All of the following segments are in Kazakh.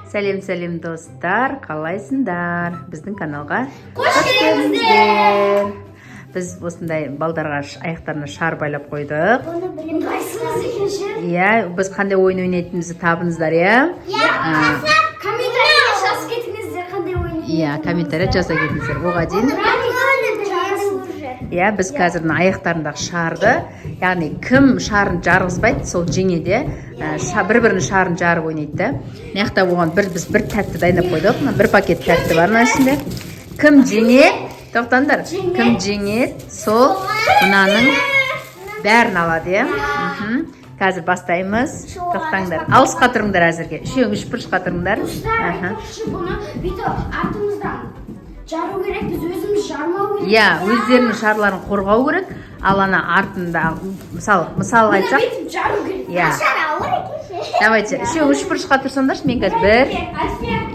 Сәлем достар, қалайсыңдар? Біздің каналға қош келдіңіздер. Біз осындай балдарға аяқтарына шар байлап қойдық. Оны ыңғайсыз екен ше. Иә, біз қандай ойын ойнайтынымызды табыңыздар, иә? Комментария жазып кетіңіздер қандай ойын. Иә, комментария жаза кетіңіздер. Оған дейін иә, біз қазір аяқтарындағы шарды, яғни кім шарын жарғызбайды, сол жеңеді. Бір-бірінің шарын жарып ойнайды. Мына оған біз бір тәтті дайындап қойдық. Бір пакет тәтті бар мына ішінде. Кім жеңеді? Тоқтаңдар. Кім жеңеді, сол мынаның бәрін алады, иә? Қазір бастаймыз. Тоқтаңдар. Алысқа тұрыңдар әзірге. Үшеуің үшбұрышқа тұрыңдар. Бұны бүйтіп артымыздан жару керек, біз өзіміз жармау керек. Иә, өздерінің шарларын қорғау керек. Ал ана артында, мысалы айтсақ. Бүйтіп жару керек. Иә. Давайте, үшеуің үшбұрышқа тұрсаңдар, мен қазір 1,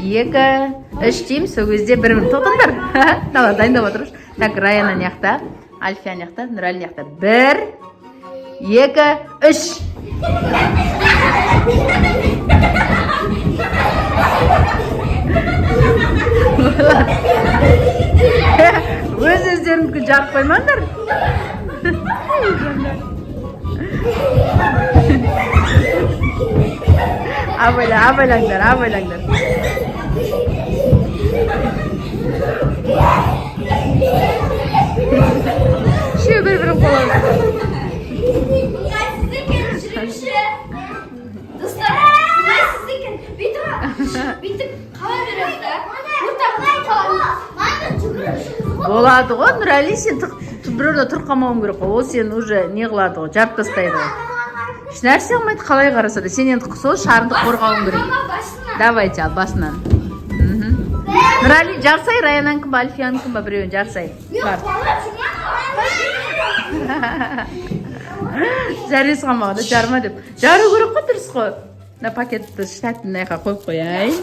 2, 3 деймін, сол кезде бір-бірін тоқтаңдар. Дайындап отырмыз. Так, Раяна наяқта, Альфия наяқта, Нұрәлі наяқта. 1, 2, 3. Өз-өздеріңді жарып қоймаңдар. Абайлаңдар. Ше бір-бірін қолады. Ыңғайсыз екен жүрекші. Достар, ыңғайсыз екен. Бүйтіп қала береді да. Болады ғой, Нұрәли, сен біреуде тұр қамауың керек қой. Ол сен уже не қылады ғой, жарып тастайды ғой. Ешнәрсе қылмайды, қалай қараса да. Сен енді сол шарынды қорғауың керек. Давайте, ал басынан. Нұрәли, жарсай, Раянаның кім ба, Альфияның кім ба, біреуін жарсай. Жарес қамауды, жарма деп. Жару керек қой, дұрыс қой. Пакетті штатын наяққа қойып қояйын.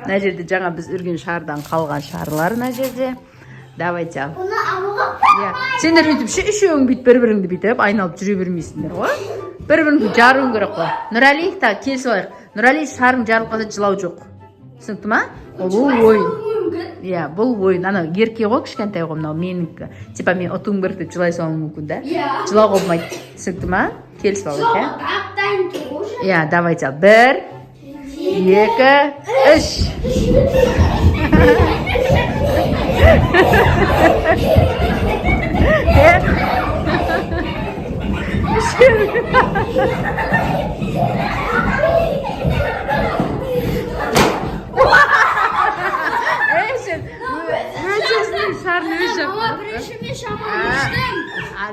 Мына жерде жаңа біз үрген шардан қалған шарлар мына жерде. Давайте ал. Сендер бүйтіп үшеуің бүйтіп бір-біріңді бүйтіп айналып жүре бермейсіңдер ғой. Бір-біріңді жаруың керек қой. Нұрәли, келісіп алайық. Нұрәли шарың жарылып қалса жылау жоқ. Түсінікті ма? Бұл ойын. Иә, бұл ойын. Ана ерке ғой, кішкентай ғой, мынау менікі. Типа мен ұтуым керек деп жылай салуым мүмкін да. Жылауға болмайды. Түсінікті ма? Келісіп алайық, иә? Иә, давайте ал. 1, 2, 3.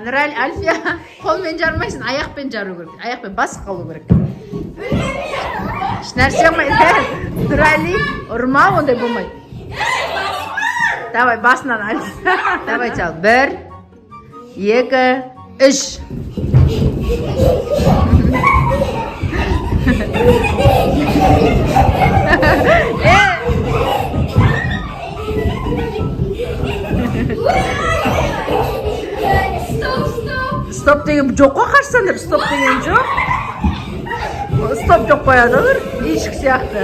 Нұрәлі, Альфия, қолмен жармайсың, аяқпен жару керек. Аяқпен басып қалу керек. Ешнәрсе қылмайды. Нұрәлі, ұрма, ондай болмайды. Давай, басынан Альфия. Давайте ал. 1, 2, 3. Стоп деген жоқ қой, қарсаңдар. Стоп деген жоқ. Стоп жоқ қояды олар. Ешік сияқты.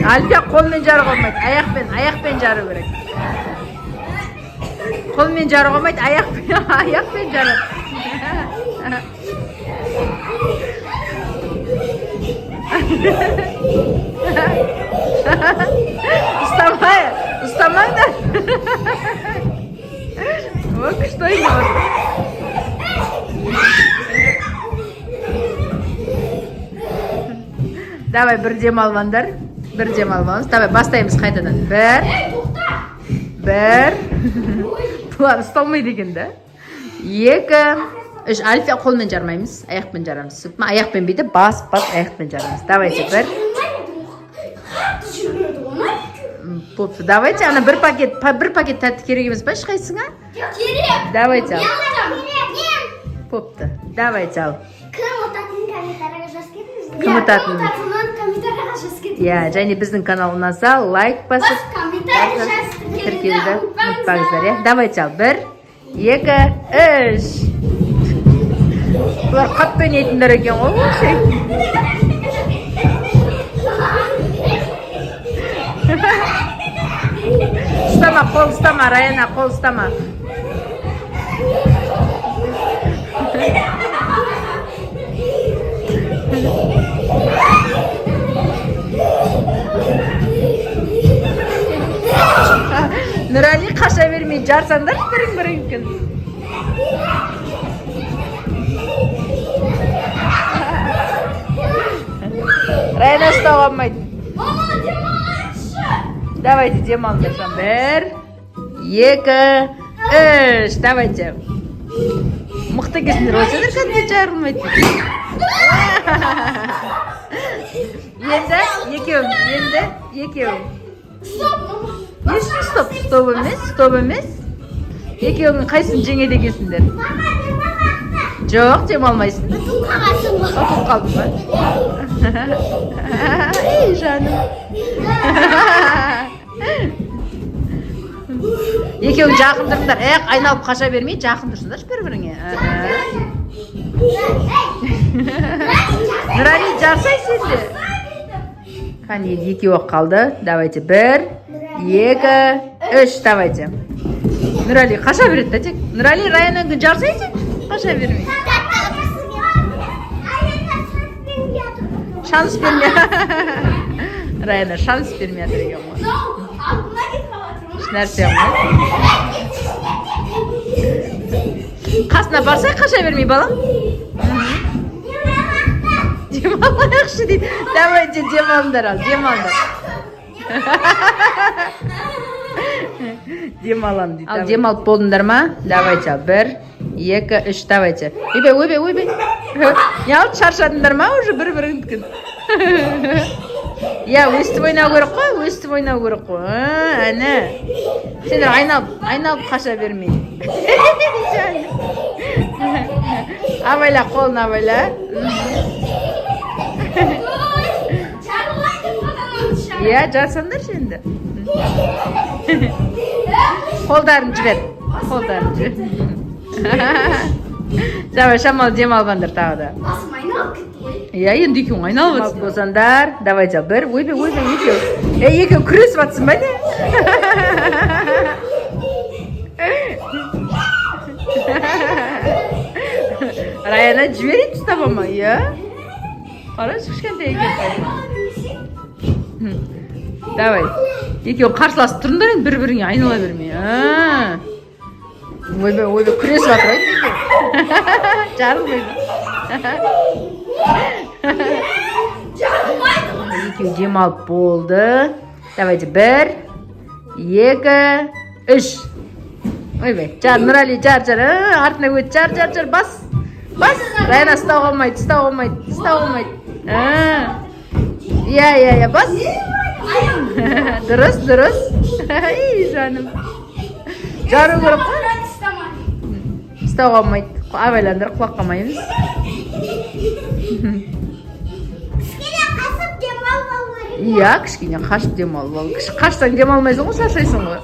Альфия қолмен жаруға болмайды, аяқпен жару керек. Қолмен жаруға болмайды, аяқпен жару. Ұстамаңдар. О, күшті ойнап. Давай, бір дем алғандар. Давай, бастаймыз қайтадан. 1. Бұлар ұсталмайды екен да. 2, 3. Альфия қолмен жармаймыз, аяқпен жарамыз. Аяқпен бейді, бас, аяқпен жарамыз. Давайте, 1. Давайте, ана бір пакет тәтті керек емес па, ешқайсыңа? Керек. Давайте ал. Попты. Давайте ал. Кім ұтатынын комментарияға жазып кетіңіздер. Кім ұтатынын комментарияға жазып кетіңіздер. Иә, және біздің канал ұнаса, лайк басып, комментария жазып тіркелуді ұмытпаңыздар, иә. Давайте ал. 1, 2, 3. Бұлар қатты ойнайтындар екен ғой вообще. Ұстама, қол ұстама, Раяна, қол ұстама. Нұрали қаша бермей жарсаңдар бірің күн. Раяна ұстауға алмайды. Мама, демалшы. Давайте демалыңдар. 1, 2, 3. Давайте. Мықты кесіңдер болсаңдар кәдімгі жарылмайды. Енді екеуің. Стоп, мама. Не үшін стоп емес. Екеуің қайсын жеңеді екенсіңдер? Жоқ, демалмайсың. Ұтылып қалдың ба? Ей, жаным. Екеуің жақын тұрыңдар. Айналып қаша бермей, жақын тұрсыңдаршы бір-біріңе. Нұрали, жарсай сен де. Қане, екеуі қалды. Давайте, 1, 2, 3, давайте. Нұрали, қаша береді да тек. Нұрали, Раянан жарсай сен, қаша бермей. Шанс бермей. Раяна шанс бермей жатыр екен ғой. Ешнәрсе ғой. Қасына барсай қаша бермей балам. Демалайықшы дейді. Давайте демалыңдар ал, демалыңдар. Демалам дейді. Ал демалып болдыңдар ма? Давайте ал, 1, 2, 3, давайте. Ойбай. Не алып шаршадыңдар ма уже бір-біріңдікін? Я, өстіп ойнау керек қой, әне. Сендер айналып қаша бермей. Абайла, қолын абайла. Я, жарсаңдар енді. Қолдарын жібер. Давай, шамалы демалғандар тағы да. Басым айналып кетті ғой. Я, енді екеуің айналып атсың. Болсаңдар, давайте, 1, ойбай, екеуің күресіп атсың ба не? Раяна жіберейді ұстап ама, я? Қарашы, кішкентай екен. Давай, екеуің қарсыласып тұрыңдар енді бір-біріңе айнала бермей. Ойбай, күресіп атыр айды екеуің. Жарылмайды. Екеуі демалып болды. Давайте, 1, 2, 3. Ойбай, жар, Нұрали, жар. Артына өт, жар, бас. Раяна ұстауға алмайды. Я, бас. Дұрыс. Ей, жаным. Жару керек қой. Ұстауға алмайды. Абайландар, құлақ қалмаймыз. Иә, кішкене қашып демалып ал. Қашсаң демалмайсың ғой, шаршайсың ғой.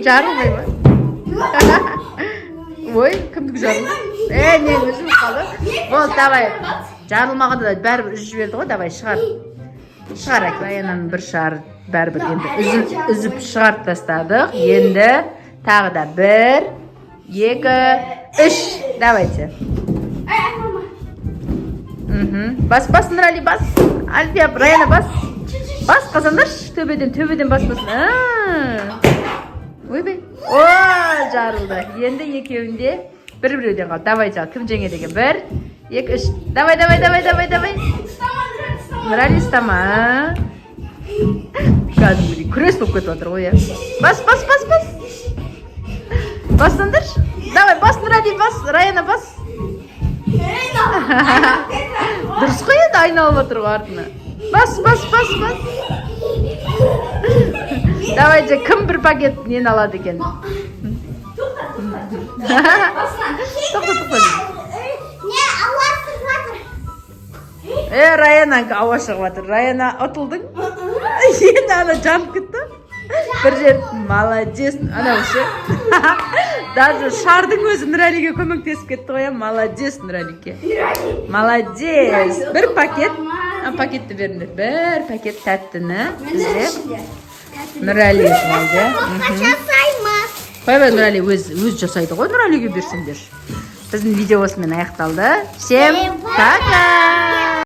Жарылмай ма? Ой, кімдікі жарылды? Не, үзіліп қалды. Болды, давай. Жарылмағанда да бәрібір үзіп жіберді ғой, давай, шығарайық. Раянаны бір шар бәрібір енді үзіп шығарып тастадық. Енді тағы да 1, 2, 3. Давайте. Бас, Нұрали, бас. Альфия, Раяна, бас. Бас, қазандаршы, төбеден бас. Ойбай. О, жарылды. Енді екеуінде бір-біреуден қалды. Давайте, кім жеңеді екен? 1, 2, 3. Давай. Нұрали, ұстама. Кәдімгідей күрес болып кетіп отыр ғой, я. Бас. Бассаңдаршы. Давай, бас, Нұрали, бас. Раяна, бас. Дұрыс қой енді айналып отыр ғой артына. Бас. Давайте, кім бір пакет нені алады екен? Тоқта. Не, ауа шығып жатыр. Раяна ауа шығып жатыр. Раяна ұтылдың? Енді ана жанып кетті. Бір жер, молодец. Анау ше. Даже шардың өзі Нұрәлиге көмектесіп кетті ғой. Молодец, Нұрәлике. Молодец. Бір пакет. Пакетті беріңдер. Бір пакет тәттіні бізде Нұрәли алды. Қойбай, Нұрәли өз жасайды ғой. Нұрәлиге берсеңдер. Біздің видео осымен аяқталды. Всем пока!